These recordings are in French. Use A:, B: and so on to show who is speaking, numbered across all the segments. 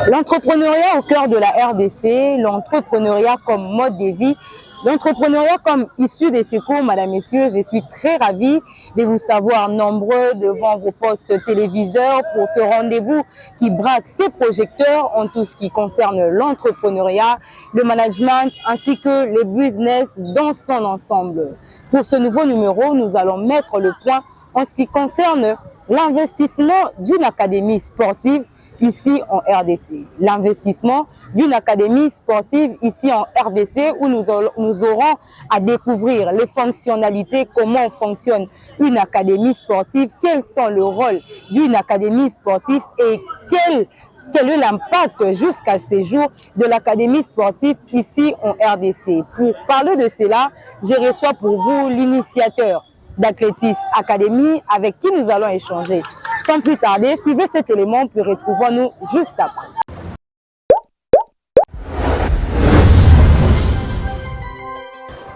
A: L'entrepreneuriat au cœur de la RDC, l'entrepreneuriat comme mode de vie, l'entrepreneuriat comme issue des secours, mesdames, messieurs, je suis très ravie de vous savoir nombreux devant vos postes téléviseurs pour ce rendez-vous qui braque ses projecteurs en tout ce qui concerne l'entrepreneuriat, le management ainsi que le business dans son ensemble. Pour ce nouveau numéro, nous allons mettre le point en ce qui concerne l'investissement d'une académie sportive ici en RDC. L'investissement d'une académie sportive ici en RDC où nous aurons à découvrir les fonctionnalités, comment fonctionne une académie sportive, quels sont le rôle d'une académie sportive et quel est l'impact jusqu'à ce jour de l'académie sportive ici en RDC. Pour parler de cela, je reçois pour vous l'initiateur d'Athletis Academy avec qui nous allons échanger. Sans plus tarder, suivez cet élément puis retrouvons-nous juste après.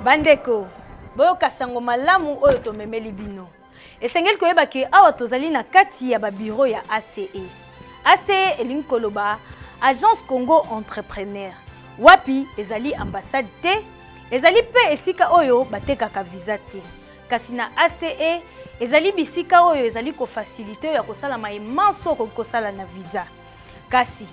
B: Bandeko, boyoka sango malamu oyo tomemeli bino. Esengeli koyeba ke awa tozali na kati ya ba bureau ya ACE. ACE elingi koloba Agence Congo Entrepreneur. Wapi ezali ambassade te, ezali pe esika oyo batekaka visa te. Kasi na ACE ezali bisika oyo ezali ko faciliter ya kosala maemanso kosala na visa. Kasi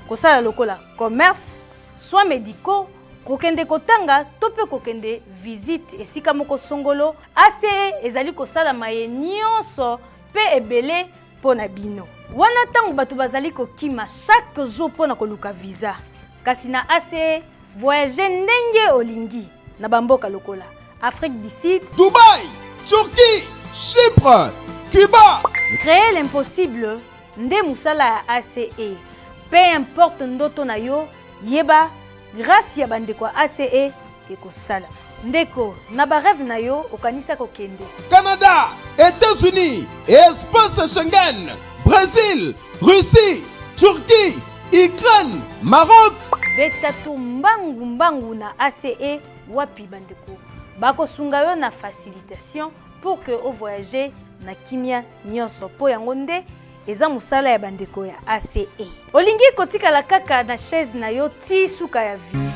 B: kosala lokola commerce, soins médicaux, kokende kotanga to pe kokende visite esika moko songolo. ACE ezali kosala mae nyonso pe ebele pona bino. Wana tango bato bazali kokima chaque jour pona koluka visa. Kasi na ACE voyager ndenge olingi na bamboka lokola Afrique du Sud,
C: Dubaï, Turquie, Chypre, Cuba.
B: Créer l'impossible, nde musala ya ACE. Peu importe ndoto na yo, yeba, grâce ya bandeko ACE, ekosala. Ndeko, na ba rêve na yo, okanisa kokende.
C: Canada, États-Unis, Espace Schengen, Brésil, Russie, Turquie, Ukraine, Maroc.
B: Betatu mbangu na ACE, wapi bandeko. Bako sunga yo na facilitation pour que au voyager na kimia nyonso po yango nde eza musala ya bandeko ya ACE. Olingi kotika la kaka na chaise na yo ti suka ya vie.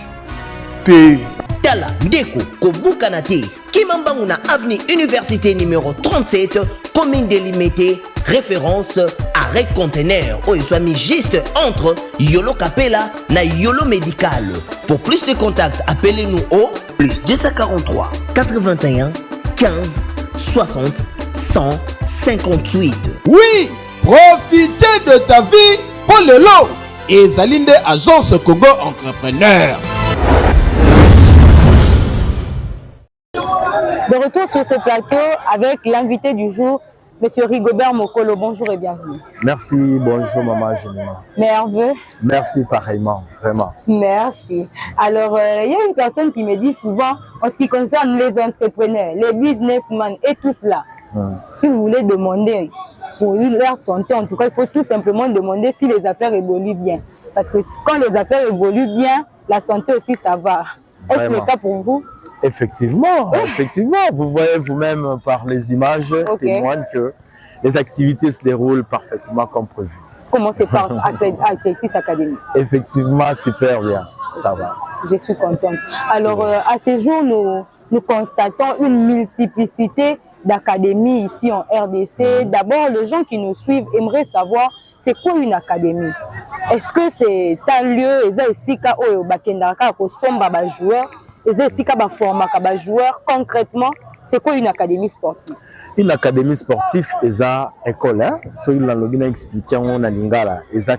D: T. Tala ndeko kobuka na te Kimambangu na avenue Université numéro 37 commune délimitée référence arrêt conteneur où il soit mis juste entre Yolo Capella na Yolo Médical. Pour plus de contacts, appelez-nous au plus 243 81 15 60 158.
C: Oui, profitez de ta vie pour le lot. Et Zalinde Agence Congo Entrepreneur.
A: De retour sur ce plateau avec l'invité du jour, Monsieur Rigobert Mokolo. Bonjour et bienvenue.
E: Merci, bonjour maman Génima.
A: Merveilleux.
E: Merci pareillement, vraiment.
A: Merci. Alors, il y a une personne qui me dit souvent, en ce qui concerne les entrepreneurs, les businessmen et tout cela, si vous voulez demander pour leur santé, en tout cas, il faut tout simplement demander si les affaires évoluent bien. Parce que quand les affaires évoluent bien, la santé aussi, ça va. Est-ce le cas pour vous?
E: Effectivement, effectivement. Vous voyez vous-même par les images, témoignent que les activités se déroulent parfaitement comme prévu.
A: Commencez par Athletis Academy.
E: Effectivement, super bien, ça va.
A: Je suis contente. Alors, à ce jour, nous constatons une multiplicité d'académies ici en RDC. D'abord, les gens qui nous suivent aimeraient savoir c'est quoi une académie. Est-ce que c'est un lieu, concrètement, c'est quoi une académie sportive?
E: Une académie sportive, c'est une école. Si on a expliqué, on a une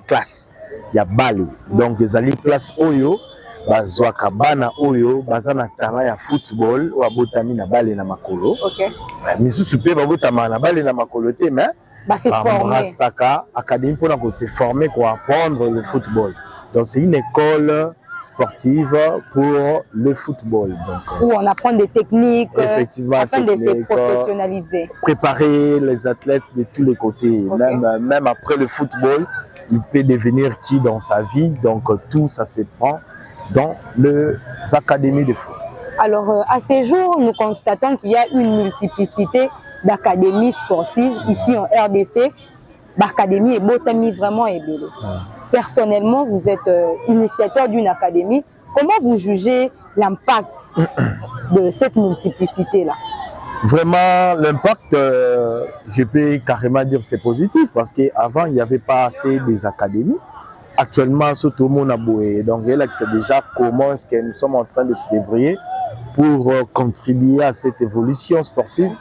E: classe. Il y a Bali. Donc, il y a une classe Oyo. Bazwaka bana oyo bazana tala ya football ou abotami na bale na makolo. OK. Misusu pe babotama na bale na makolo te mais
A: se former.
E: Saka académie pour se former pour apprendre le football. Donc c'est une école sportive pour le football. Donc
A: où on apprend des techniques
E: effectivement,
A: afin de se professionnaliser.
E: Préparer les athlètes de tous les côtés. Okay. Même après le football, il peut devenir qui dans sa vie. Donc tout ça se prend dans les académies de foot.
A: Alors, à ces jours, nous constatons qu'il y a une multiplicité d'académies sportives ici en RDC. L'académie est botami vraiment ébélée. personnellement, vous êtes initiateur d'une académie. Comment vous jugez l'impact de cette multiplicité-là?
E: Vraiment, l'impact, je peux carrément dire c'est positif parce qu'avant, il n'y avait pas assez des académies. Actuellement, tout le monde a boué. Donc, c'est déjà comment est-ce que nous sommes en train de se débrouiller pour contribuer à cette évolution sportive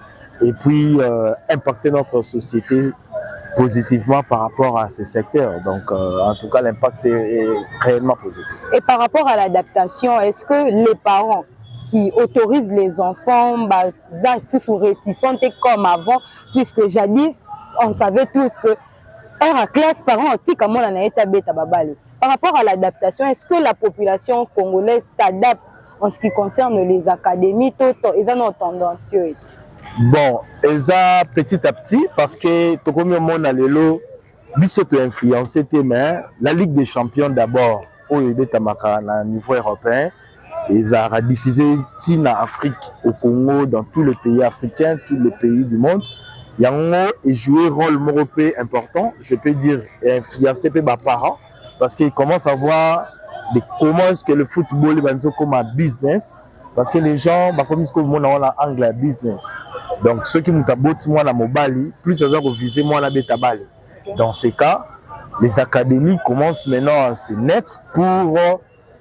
E: et puis impacter notre société positivement par rapport à ces secteurs. Donc, en tout cas, l'impact est réellement positif.
A: Et par rapport à l'adaptation, est-ce que les parents qui autorisent les enfants sous réticents comme avant, puisque jadis, on savait tous que à classe, parents, par rapport à l'adaptation, est-ce que la population congolaise s'adapte en ce qui concerne les académies? Ils ont tendancieux.
E: Bon, ils ont petit à petit, parce que tout comme le monde a l'élo, ils sont influencés, mais la Ligue des champions d'abord, au niveau européen, ils ont diffusé en Afrique, au Congo, dans tous les pays africains, tous les pays du monde. Yango et jouer un rôle européen important, je peux dire, et influencer mes parents, parce qu'ils commencent à voir comment est-ce que le football est comme un business, parce que les gens, comme ils ont en anglais, business. Donc ceux qui m'ont abouti moi la mobali, plus ils ont visé moi la bétabali. Dans ces cas, les académies commencent maintenant à se naître pour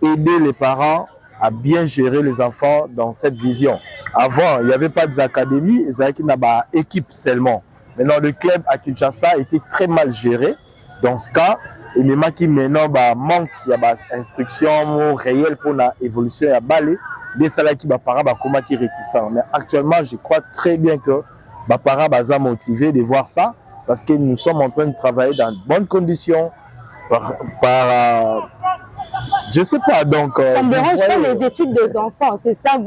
E: aider les parents à bien gérer les enfants dans cette vision. Avant, il n'y avait pas d'académie, ils avaient une équipe seulement. Maintenant, le club à Kinshasa était très mal géré. Dans ce cas, et même qui maintenant manque, il y a des instructions réelles pour l'évolution à balai, des salaires qui parents comment qui réticents. Mais actuellement, je crois très bien que les parents sont motivés de voir ça parce que nous sommes en train de travailler dans de bonnes conditions je sais pas, donc...
A: ça ne dérange pas les études des enfants, c'est ça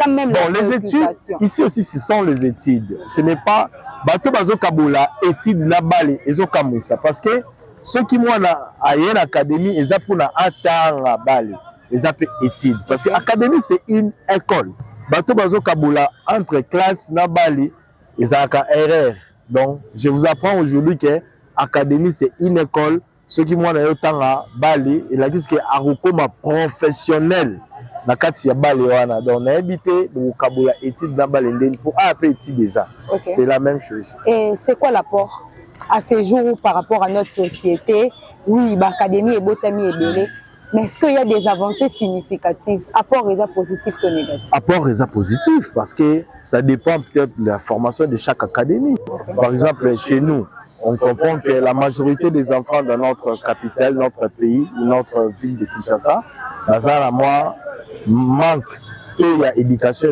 A: même
E: bon, les études, ici aussi, ce sont les études. Ce n'est pas... Bato bazo kabola, études na balé, ils ont comme ça. Parce que ceux qui m'ont à une académie, ils ont pour attendre balé, ils ont études. Parce que l'académie, c'est une école. Bato bazo kabola, entre classes na balé, ils ont une erreur. Donc, je vous apprends aujourd'hui que l'académie, c'est une école. Ceux qui m'ont autant à Bali, il a dit que Arukoma professionnel na kati ya Bali wana. Donc on a habité au Kabola étude na Bali pour après étude déjà. Okay. C'est la même chose.
A: Et c'est quoi l'apport à ces jours par rapport à notre société? Oui, l'académie est botami et belé. Mais est-ce qu'il y a des avancées significatives? Apport est positif ou négatif?
E: Apport est positif parce que ça dépend peut-être de la formation de chaque académie. Okay. Par exemple, chez nous, on comprend que la majorité des enfants dans notre capitale, notre pays, notre ville de Kinshasa, manque de l'éducation,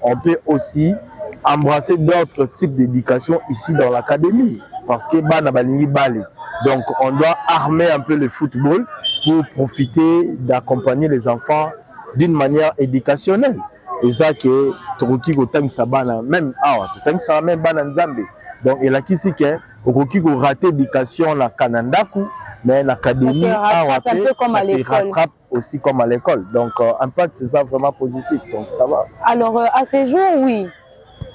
E: on peut aussi embrasser d'autres types d'éducation ici dans l'académie. Parce que donc on doit armer un peu le football pour profiter d'accompagner les enfants d'une manière éducationnelle. Et ça que même donc, il a qui c'est que au raté l'éducation la Kanandaku, mais l'académie rattrape aussi comme à l'école. Donc, impact c'est ça vraiment positif. Donc, ça va.
A: Alors, à ces jours, oui,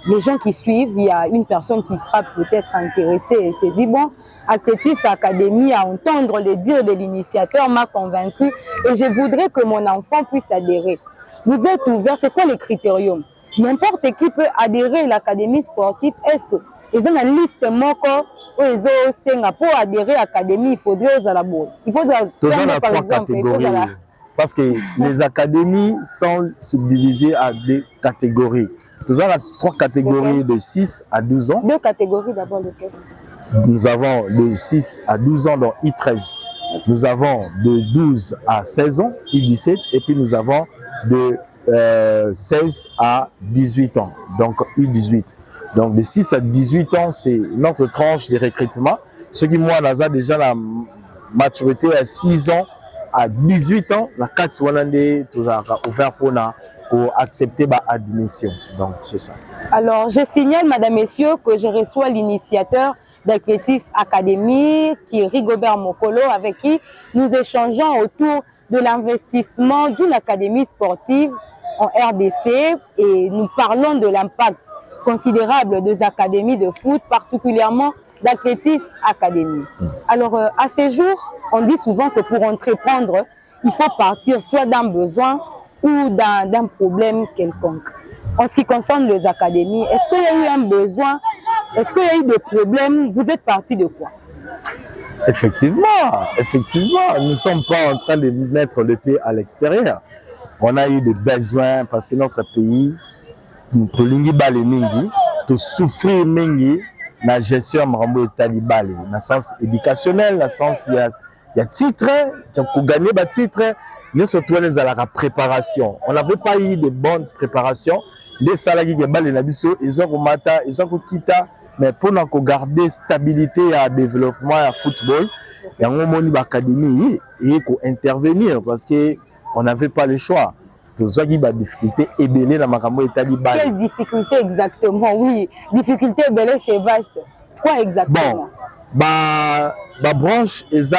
A: les gens qui suivent, il y a une personne qui sera peut-être intéressée et s'est dit bon, Athlétisme Académie, à entendre le dire de l'initiateur m'a convaincu et je voudrais que mon enfant puisse adhérer. Vous êtes ouvert, c'est quoi les critériums? N'importe qui peut adhérer à l'académie sportive. Est-ce que ils ont une liste pour adhérer à l'académie, il faudrait aux alabos. Il faut
E: par exemple, parce que les académies sont subdivisées à des catégories. Nous avons 3 catégories de 6 à 12 ans.
A: 2 catégories d'abord, lesquelles?
E: Nous avons de 6 à 12 ans dans I13. Nous avons de 12 à 16 ans, I17. Et puis nous avons de 16 à 18 ans, donc I18. Donc de 6 à 18 ans, c'est notre tranche de recrutement. Ceux qui, moi, ont déjà la maturité à 6 ans, à 18 ans, la 4 est ouvert pour accepter l'admission. Donc c'est ça.
A: Alors je signale, madame, messieurs, que je reçois l'initiateur d'Athlétisme Académie, qui est Rigobert Mokolo, avec qui nous échangeons autour de l'investissement d'une académie sportive en RDC et nous parlons de l'impact considérable des académies de foot, particulièrement d'Athlétisme Academy. Alors, à ces jours, on dit souvent que pour entreprendre, il faut partir soit d'un besoin ou d'un problème quelconque. En ce qui concerne les académies, est-ce qu'il y a eu un besoin? Est-ce qu'il y a eu des problèmes? Vous êtes parti de quoi?
E: Effectivement, nous ne sommes pas en train de mettre le pied à l'extérieur. On a eu des besoins parce que notre pays, nous souffrir mingi la gestion de talibali, dans le sens éducationnel, dans le sens il y a titre, pour gagner des titres, nous surtout les à la préparation. On n'avait pas eu de bonnes préparations. Les salariés qui balent les biso, ils ont mata, ils ont kita, mais pour nous garder stabilité à développement à football, il y a un moment où l'académie et pour intervenir parce que on n'avait pas le choix. Tous qui des difficultés ébélées dans ma et talibali.
A: Quelle difficulté exactement? Oui, difficulté ébélée c'est vaste. Quoi exactement?
E: Bon, ma branche est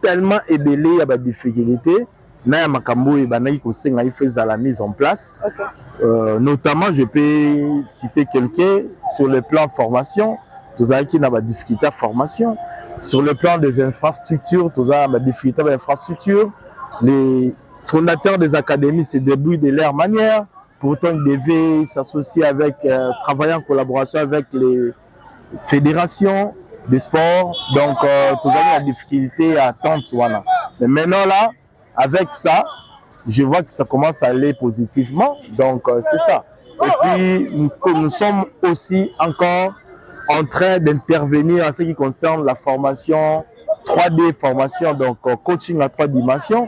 E: tellement ébélée, il y a des difficultés. Na makambo et banaki ko senga il fait la mise en place.
A: Okay.
E: Notamment, je peux citer quelqu'un sur le plan formation. Tous qui n'a pas de difficulté à formation. Sur le plan des infrastructures, tous a des difficultés d'infrastructure. Les fondateurs des académies se débrouillent de leur manière. Pourtant, ils devaient s'associer avec, travailler en collaboration avec les fédérations de sport. Donc, tous a la difficulté à attendre. Mais maintenant là, avec ça, je vois que ça commence à aller positivement. Donc, c'est ça. Et puis, nous sommes aussi encore en train d'intervenir en ce qui concerne la formation 3D, formation, donc coaching à 3 dimensions,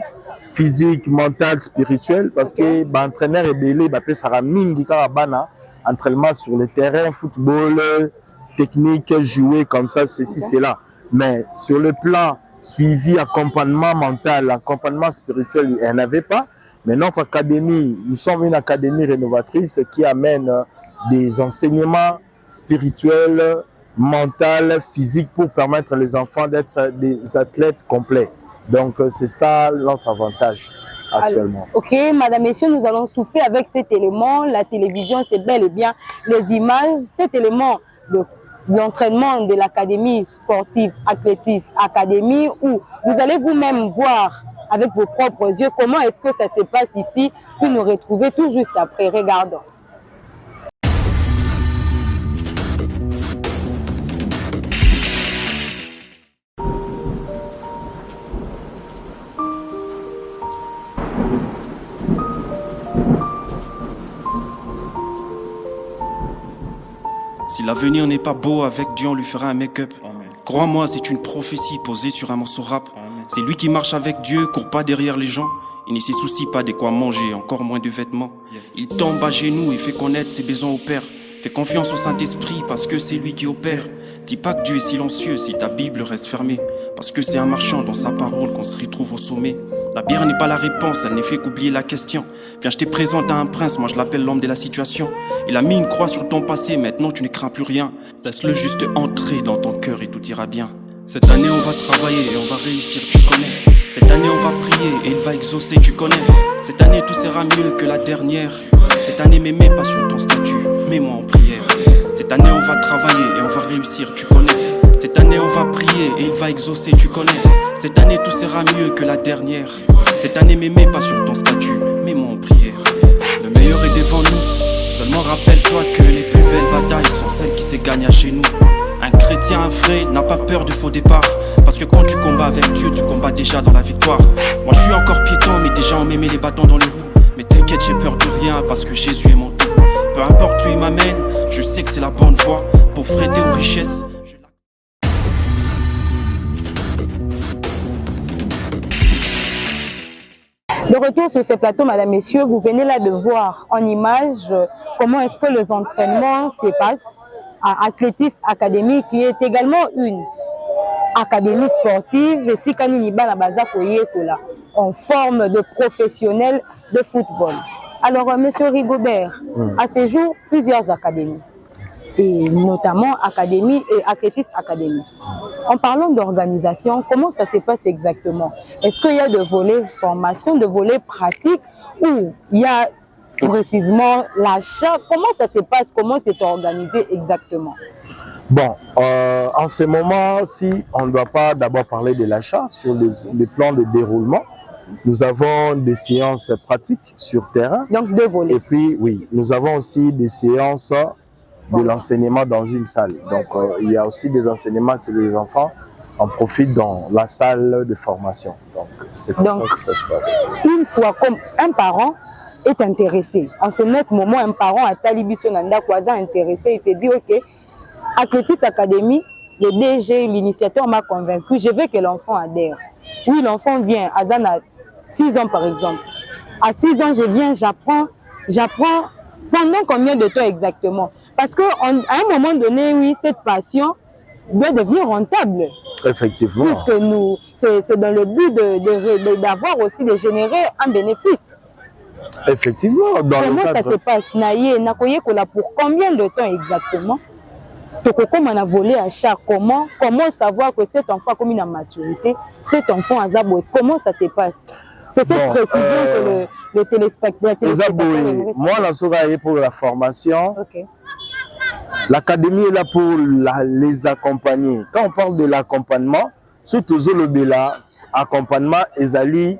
E: physique, mentale, spirituelle, parce que l'entraîneur est belé, ça sera mingi karabana, entraînement sur le terrain, football, technique, jouer comme ça, ceci, cela. Mais sur le plan suivi, accompagnement mental, accompagnement spirituel, il n'y en avait pas. Mais notre académie, nous sommes une académie rénovatrice qui amène des enseignements spirituels, mentaux, physiques pour permettre les enfants d'être des athlètes complets. Donc, c'est ça notre avantage actuellement.
A: Alors, ok, madame, messieurs, nous allons souffler avec cet élément. La télévision, c'est bel et bien les images. Cet élément de l'entraînement de l'académie sportive Athlétisme Academy où vous allez vous-même voir avec vos propres yeux comment est-ce que ça se passe ici, puis nous retrouver tout juste après. Regardons.
F: Si l'avenir n'est pas beau, avec Dieu on lui fera un make-up. Crois-moi, c'est une prophétie posée sur un morceau rap. C'est lui qui marche avec Dieu, court pas derrière les gens. Il ne se soucie pas de quoi manger, encore moins de vêtements. Il tombe à genoux et fait connaître ses besoins au Père. Fais confiance au Saint-Esprit parce que c'est lui qui opère. Dis pas que Dieu est silencieux si ta Bible reste fermée. Parce que c'est en marchant dans sa parole qu'on se retrouve au sommet. La bière n'est pas la réponse, elle n'est fait qu'oublier la question. Viens, je te présente à un prince, moi je l'appelle l'homme de la situation. Il a mis une croix sur ton passé, maintenant tu ne crains plus rien. Laisse-le juste entrer dans ton cœur et tout ira bien. Cette année on va travailler et on va réussir, tu connais. Cette année on va prier et il va exaucer, tu connais. Cette année tout sera mieux que la dernière. Cette année m'aimez pas sur ton statut, mets-moi en prière. Cette année on va travailler et on va réussir, tu connais. Cette année on va prier et il va exaucer, tu connais. Cette année tout sera mieux que la dernière. Cette année m'aimez pas sur ton statut, mets-moi en prière. Le meilleur est devant nous. Seulement rappelle-toi que les plus belles batailles sont celles qui se gagnent à chez nous. Un chrétien vrai n'a pas peur du faux départ. Parce que quand tu combats avec Dieu, tu combats déjà dans la victoire. Moi je suis encore piéton mais déjà on me met les bâtons dans les roues. Mais t'inquiète, j'ai peur de rien parce que Jésus est mon tout. Peu importe où il m'amène, je sais que c'est la bonne voie. Pauvreté ou richesse.
A: De retour sur ce plateau, madame, messieurs, vous venez là de voir en image comment est-ce que les entraînements se passent à Athlétisme Academy, qui est également une académie sportive et si kanini bana baza koyekola en forme de professionnel de football. Alors, monsieur Rigobert, à ce jour, plusieurs académies, et notamment Académie et Athlétisme Academy. En parlant d'organisation, comment ça se passe exactement? Est-ce qu'il y a de volets formation, de volets pratiques, ou il y a précisément l'achat? Comment ça se passe? Comment c'est organisé exactement?
E: Bon, en ce moment, si on ne doit pas d'abord parler de l'achat sur les plans de déroulement, nous avons des séances pratiques sur terrain.
A: Donc deux volets.
E: Et puis, oui, nous avons aussi des séances de l'enseignement dans une salle. Donc, il y a aussi des enseignements que les enfants en profitent dans la salle de formation. Donc, c'est comme ça que ça se passe.
A: Une fois comme un parent est intéressé, en ce net moment, un parent à Talibiso Nanda Kwaza intéressé, il s'est dit, ok, Athlétis Academy, le DG, l'initiateur m'a convaincu, je veux que l'enfant adhère. Oui, l'enfant vient, Azan a 6 ans par exemple. À 6 ans, je viens, j'apprends pendant combien de temps exactement? Parce qu'à un moment donné, oui, cette passion doit devenir rentable.
E: Effectivement.
A: Puisque nous, c'est dans le but d'avoir aussi, de générer un bénéfice.
E: Effectivement.
A: Comment ça se passe? Naye, Nakoye Kola, pour combien de temps exactement? Comment on a volé à chaque comment savoir que cet enfant a commis la maturité, cet enfant a zaboué, comment ça se passe? C'est cette précision que le téléspectateur aimerait.
E: Moi, la soirée pour la formation,
A: okay.
E: L'académie est là pour les accompagner. Quand on parle de l'accompagnement, surtout Zolobela, accompagnement, Ezali,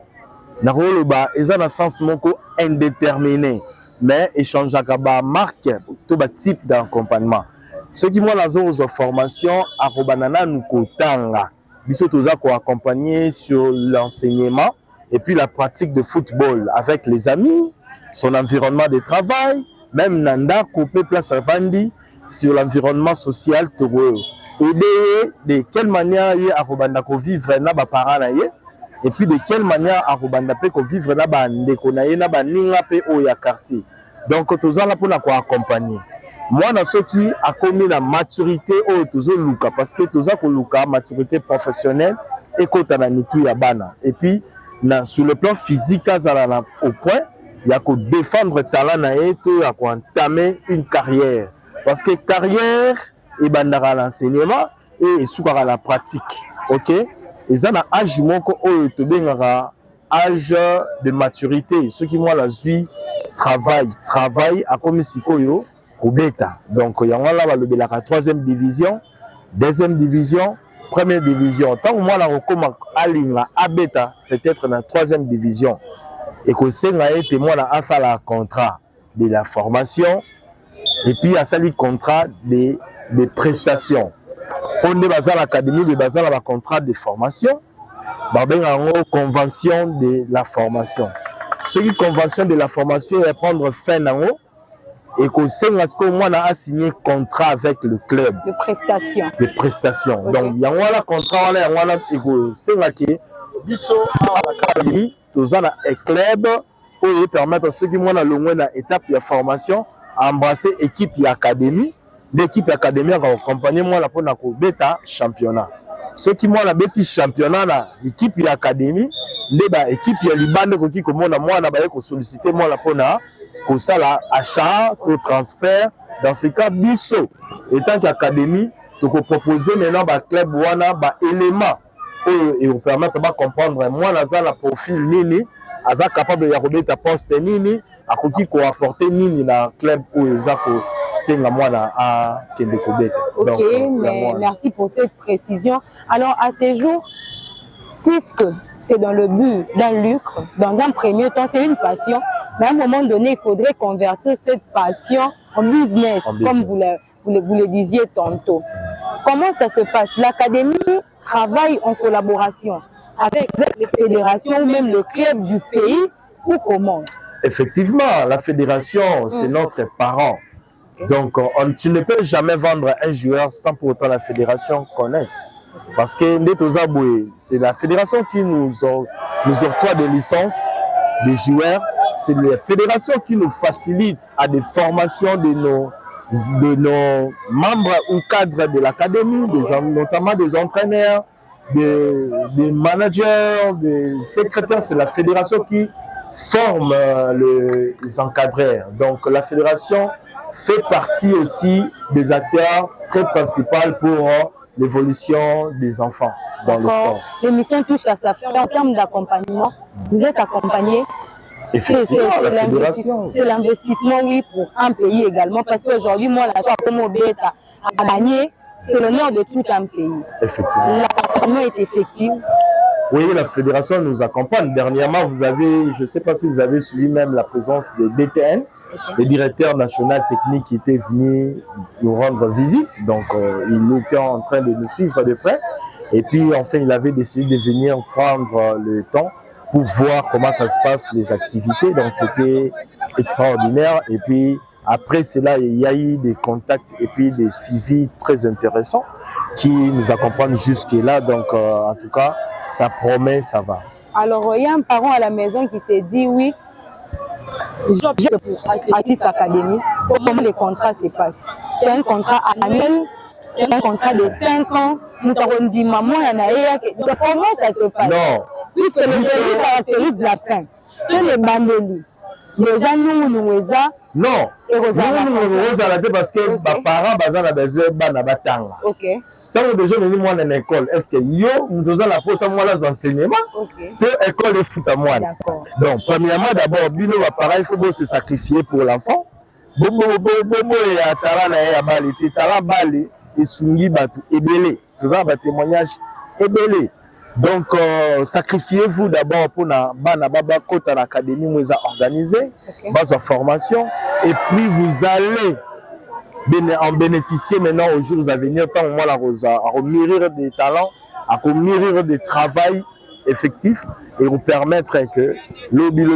E: Naroloba, Ezali dans sens moko indéterminé, mais échange à marque, tout type d'accompagnement. Ce qui moi la formation à Robanana nous kotanga, biso toza ko accompagner sur l'enseignement et puis la pratique de football avec les amis, son environnement de travail, même Nanda coupé place à Vandi sur l'environnement social pour aider de quelle manière à Robanda ko vivre na ba parents na ye et puis de quelle manière à Robanda pe ko vivre na ba ndeko na ye na ba ninga pe o ya quartier. Donc toza là pour na ko accompagner. Moi, dans ce qui a commis la maturité au Luka, parce que Toza Luka, maturité professionnelle, et et puis, sur le plan physique, au point, il y a que défendre talent, il y a entamer une carrière. Parce que carrière, et bandara l'enseignement et soukara la pratique. Ok? Et ça, na âge âge de maturité. Ce qui moi la vie travail à comme sikoyo. Beta. Donc, il y a la troisième division, deuxième division, première division. Tant que moi, à bêta, peut-être dans la troisième division, et que c'est un contrat de la formation, et puis à ça, le contrat des prestations. On est basé à l'académie, de basé à la contrat de formation, convention de la formation. Ce qui convention de la formation est prendre fin en haut. Et que c'est parce que moi a signé contrat avec le club
A: de prestations.
E: De prestations.
A: Okay.
E: Donc il y a un contrat là, et que c'est là qui biso à l'académie, tous un club pour permettre à ceux qui moi na longue na étape de formation à embrasser équipe et académie, l'équipe académie va accompagner moi là pour na ko beta championnat. Ceux qui moi na beti championnat na équipe et académie, les ba équipe ya libande ko ki ko moi na ba ko solliciter moi là pour na pour ça, l'achat, le transfert, dans ce cas, biso, étant qu'académie, tu peux proposer maintenant un club ou un élément et vous permettre de comprendre moi, la profil nini, aza capable de remettre ta poste nini, à qui ko apporter nini dans le club où ils ont c'est la moi à Kendekobeta.
A: Ok, mais merci pour cette précision. Alors, à ces jours, puisque c'est dans le but d'un lucre, dans un premier temps, c'est une passion, mais à un moment donné, il faudrait convertir cette passion en business, comme vous le disiez tantôt. Comment ça se passe? L'académie travaille en collaboration avec les fédérations ou même le club du pays ou comment?
E: Effectivement, la fédération, c'est notre parent. Donc, tu ne peux jamais vendre un joueur sans pour autant la fédération connaisse. Parce que c'est la fédération qui nous octroie des licences des joueurs. C'est la fédération qui nous facilite à des formations de nos membres ou cadres de l'académie, notamment des entraîneurs, des managers, des secrétaires. C'est la fédération qui forme les encadreurs. Donc la fédération fait partie aussi des acteurs très principaux pour l'évolution des enfants dans le sport.
A: L'émission touche à sa fin. En termes d'accompagnement, vous êtes accompagné
E: Effectivement, la fédération.
A: C'est l'investissement, oui, pour un pays également. Parce qu'aujourd'hui, moi, la joie comme Obeta a gagné, c'est l'honneur de tout un pays.
E: Effectivement.
A: L'accompagnement est effectif.
E: Oui, la fédération nous accompagne. Dernièrement, vous avez, je ne sais pas si vous avez suivi même la présence des DTN, le directeur national technique qui était venu nous rendre visite. Donc, il était en train de nous suivre de près. Et puis, enfin, il avait décidé de venir prendre le temps pour voir comment ça se passe, les activités. Donc, c'était extraordinaire. Et puis, après cela, il y a eu des contacts et puis des suivis très intéressants qui nous accompagnent jusque-là. Donc, en tout cas, ça promet, ça va.
A: Alors, il y a un parent à la maison qui s'est dit, oui, je pour Artist Academy, comment les contrats se passent. C'est un contrat annuel, c'est un contrat de 5 ans. Nous avons dit, maman, il y en a un. Comment ça se passe?
E: Non.
A: Puisque le début caractérise la fin. Sur les bandeli, les gens nous
E: non. Nous parce que les parents ont besoin de
A: ok.
E: Tant que déjà nous sommes en école, est-ce que nous avons la pose à moi les enseignements? C'est école de foot à moi. Donc, premièrement, d'abord, bino pareil, il faut se sacrifier pour l'enfant. Bobo et Atara et Abali, Tala Bali et Sungi Batu Ebele. Tout ça, un témoignage Ebele. Donc, sacrifiez-vous d'abord pour la Baba Kota l'Académie nous a organisé, base de formation, et puis vous allez en bénéficier maintenant aux jours à venir, tant au moins à mûrir des talents, à mûrir des travail effectifs et vous permettre que lobby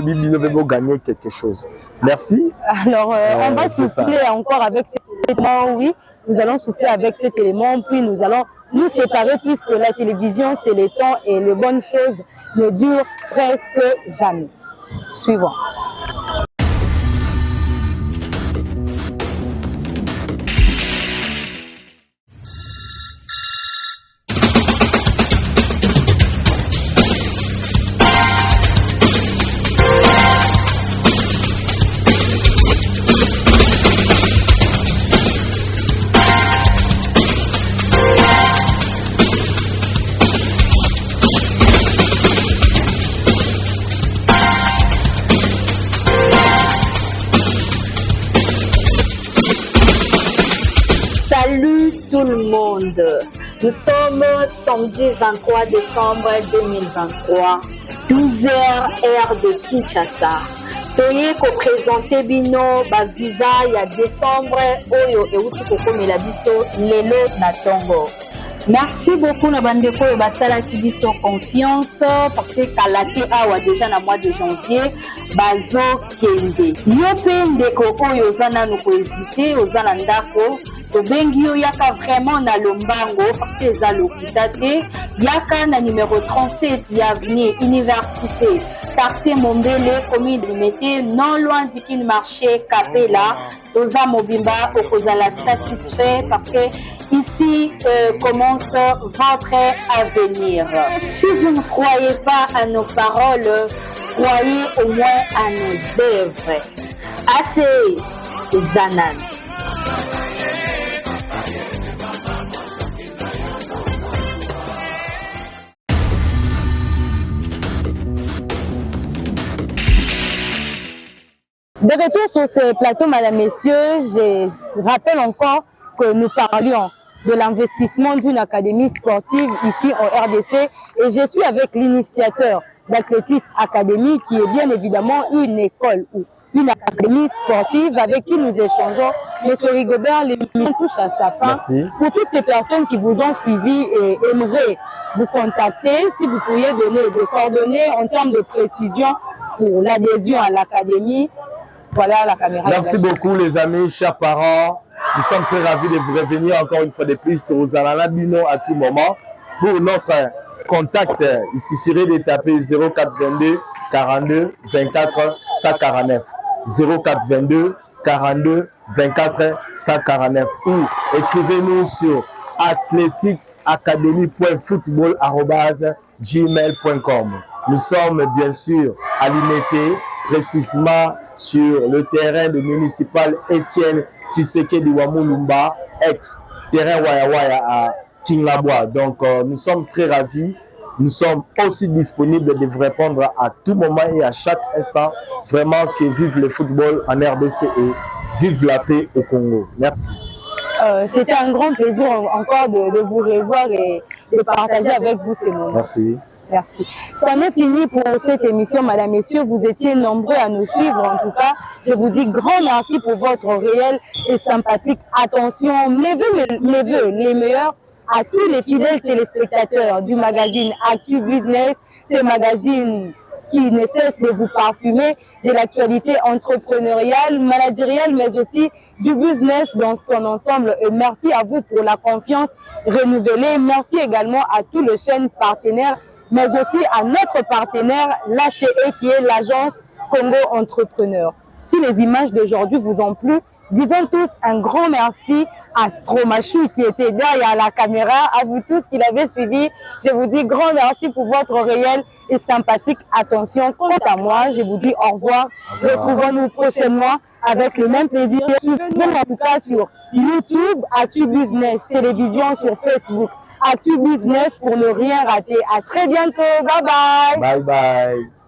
E: gagner quelque chose. Merci.
A: Alors, on va souffler encore avec cet élément, oui. Nous allons souffler avec cet élément, puis nous allons nous séparer puisque la télévision, c'est le temps et les bonnes choses ne durent presque jamais. Suivant.
G: Tout le monde, nous sommes samedi 23 décembre 2023, 12h heure de Kinshasa. Toye ko présenter bino ba visa ya décembre oyo euti kokomela biso lelo na tongo. Merci beaucoup na bandeko oyo basalaki biso confiance parce que kalate awa déjà na mois de janvier bazo kende. Yo pe ndeko oyo oza nanu ko hésiter oza na ndako tobengi yo yaka vraiment na lombango parce que eza lokita te yaka na numéro 37 ya avenue Université quartier Mombele commune Limete non loin du Kin marché Kapela toza mobimba okozala satisfait parce que ici commence votre avenir. Si vous ne croyez pas à nos paroles, croyez au moins à nos œuvres. Assez Zanan.
A: De retour sur ce plateau, mesdames, messieurs, je rappelle encore que nous parlions de l'investissement d'une académie sportive ici en RDC et je suis avec l'initiateur d'Athlétisme Academy qui est bien évidemment une école ou une académie sportive avec qui nous échangeons. Monsieur Rigobert, l'émission touche à sa fin.
E: Merci.
A: Pour toutes ces personnes qui vous ont suivi et aimeraient vous contacter, si vous pourriez donner des coordonnées en termes de précision pour l'adhésion à l'académie. Voilà la caméra.
E: Merci beaucoup les amis, chers parents. Nous sommes très ravis de vous revenir encore une fois de plus aux Alalabino à tout moment. Pour notre contact, il suffirait de taper 0422 42 24 149. 0422 42 24 149 ou écrivez-nous sur athleticsacademy.football@gmail.com. Nous sommes bien sûr à Limete, précisément sur le terrain de municipal Étienne Tshisekedi Wamulumba, ex-terrain Waya Waya à Kinglabwa. Donc nous sommes très ravis Nous sommes aussi disponibles de vous répondre à tout moment et à chaque instant. Vraiment que vive le football en RDC et vive la paix au Congo. Merci.
A: C'était un grand plaisir encore de vous revoir et de partager avec vous ces moments.
E: Merci.
A: Merci. C'en est fini pour cette émission, mesdames, messieurs. Vous étiez nombreux à nous suivre. En tout cas, je vous dis grand merci pour votre réelle et sympathique attention. Mes vœux, les meilleurs à tous les fidèles téléspectateurs du magazine Actu Business, ce magazine qui ne cesse de vous parfumer de l'actualité entrepreneuriale, managériale, mais aussi du business dans son ensemble. Et merci à vous pour la confiance renouvelée. Merci également à tous les chaînes partenaires, mais aussi à notre partenaire, l'ACE, qui est l'agence Congo Entrepreneur. Si les images d'aujourd'hui vous ont plu, disons tous un grand merci à Stromachu qui était derrière la caméra, à vous tous qui l'avez suivi. Je vous dis grand merci pour votre réelle et sympathique attention. Quant à moi, je vous dis au revoir. Retrouvons-nous prochainement avec le même plaisir. Suivez-nous en tout cas sur YouTube, Actu Business, télévision sur Facebook, Actu Business pour ne rien rater. À très bientôt. Bye bye.
E: Bye bye.